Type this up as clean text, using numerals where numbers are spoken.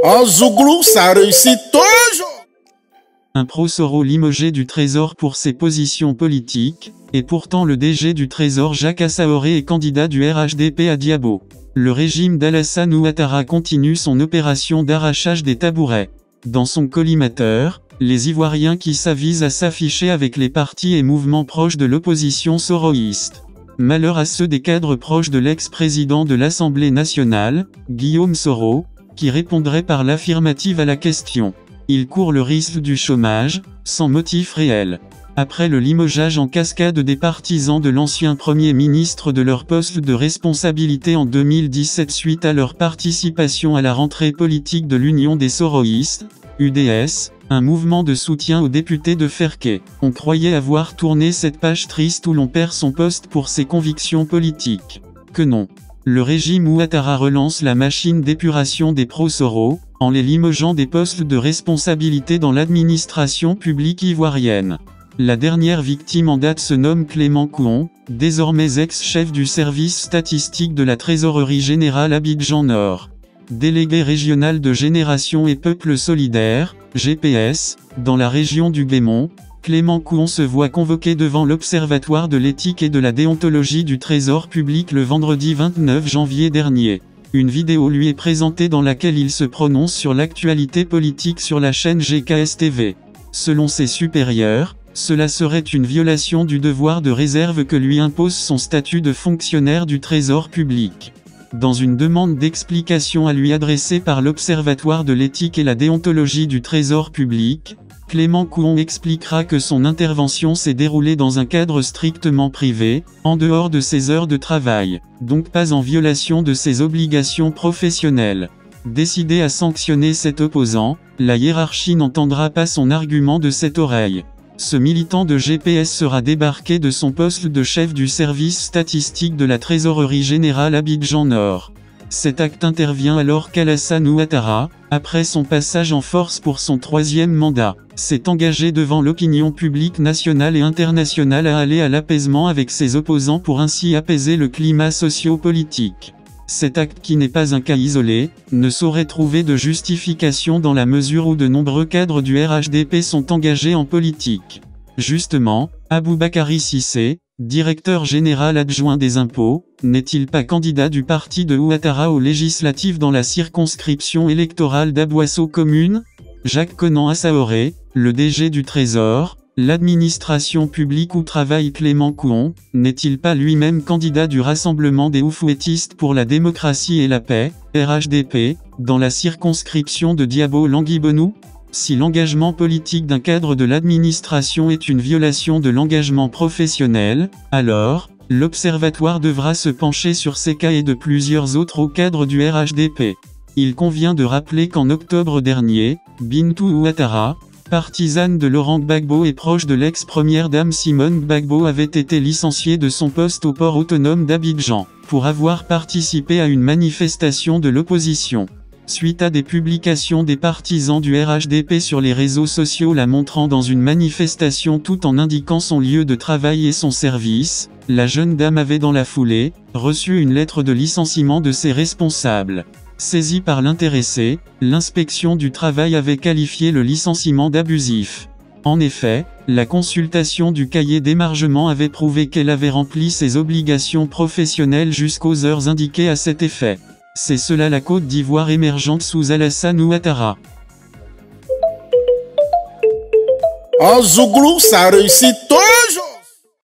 En Zouglou, ça réussit toujours. Un pro-Soro limogé du Trésor pour ses positions politiques, et pourtant le DG du Trésor Jacques Assaoré est candidat du RHDP à Diabo. Le régime d'Alassane Ouattara continue son opération d'arrachage des tabourets. Dans son collimateur, les Ivoiriens qui s'avisent à s'afficher avec les partis et mouvements proches de l'opposition soroïste. Malheur à ceux des cadres proches de l'ex-président de l'Assemblée nationale, Guillaume Soro, qui répondraient par l'affirmative à la question. Il court le risque du chômage, sans motif réel. Après le limogeage en cascade des partisans de l'ancien Premier ministre de leur poste de responsabilité en 2017 suite à leur participation à la rentrée politique de l'Union des Soroïstes, UDS, un mouvement de soutien aux députés de Ferké, on croyait avoir tourné cette page triste où l'on perd son poste pour ses convictions politiques. Que non. Le régime Ouattara relance la machine d'épuration des pro-Soro, en les limogeant des postes de responsabilité dans l'administration publique ivoirienne. La dernière victime en date se nomme Clément Kouon, désormais ex-chef du service statistique de la Trésorerie Générale Abidjan-Nord. Délégué régional de Génération et Peuple Solidaire, GPS, dans la région du Guémont, Clément Kouon se voit convoqué devant l'Observatoire de l'éthique et de la déontologie du Trésor public le vendredi 29 janvier dernier. Une vidéo lui est présentée dans laquelle il se prononce sur l'actualité politique sur la chaîne GKS-TV. Selon ses supérieurs, cela serait une violation du devoir de réserve que lui impose son statut de fonctionnaire du Trésor public. Dans une demande d'explication à lui adressée par l'Observatoire de l'éthique et la déontologie du Trésor public, Clément Kouon expliquera que son intervention s'est déroulée dans un cadre strictement privé, en dehors de ses heures de travail, donc pas en violation de ses obligations professionnelles. Décidé à sanctionner cet opposant, la hiérarchie n'entendra pas son argument de cette oreille. Ce militant de GPS sera débarqué de son poste de chef du service statistique de la Trésorerie Générale Abidjan-Nord. Cet acte intervient alors qu'Alassane Ouattara, après son passage en force pour son 3e mandat, s'est engagé devant l'opinion publique nationale et internationale à aller à l'apaisement avec ses opposants pour ainsi apaiser le climat socio-politique. Cet acte qui n'est pas un cas isolé, ne saurait trouver de justification dans la mesure où de nombreux cadres du RHDP sont engagés en politique. Justement, Aboubakari Cissé, directeur général adjoint des impôts, n'est-il pas candidat du parti de Ouattara aux législatives dans la circonscription électorale d'Abouasso commune? Jacques Conan Assaoré, le DG du Trésor, l'administration publique où travaille Clément Kouon, n'est-il pas lui-même candidat du Rassemblement des Oufouettistes pour la démocratie et la paix, RHDP, dans la circonscription de Diabo-Languibenou? Si l'engagement politique d'un cadre de l'administration est une violation de l'engagement professionnel, alors, l'Observatoire devra se pencher sur ces cas et de plusieurs autres hauts cadres du RHDP. Il convient de rappeler qu'en octobre dernier, Bintou Ouattara, partisane de Laurent Gbagbo et proche de l'ex-première dame Simone Gbagbo avait été licenciée de son poste au port autonome d'Abidjan, pour avoir participé à une manifestation de l'opposition. Suite à des publications des partisans du RHDP sur les réseaux sociaux la montrant dans une manifestation tout en indiquant son lieu de travail et son service, la jeune dame avait dans la foulée, reçu une lettre de licenciement de ses responsables. Saisie par l'intéressé, l'inspection du travail avait qualifié le licenciement d'abusif. En effet, la consultation du cahier d'émargement avait prouvé qu'elle avait rempli ses obligations professionnelles jusqu'aux heures indiquées à cet effet. C'est cela la Côte d'Ivoire émergente sous Alassane Ouattara. En Zouglou, ça réussit toujours.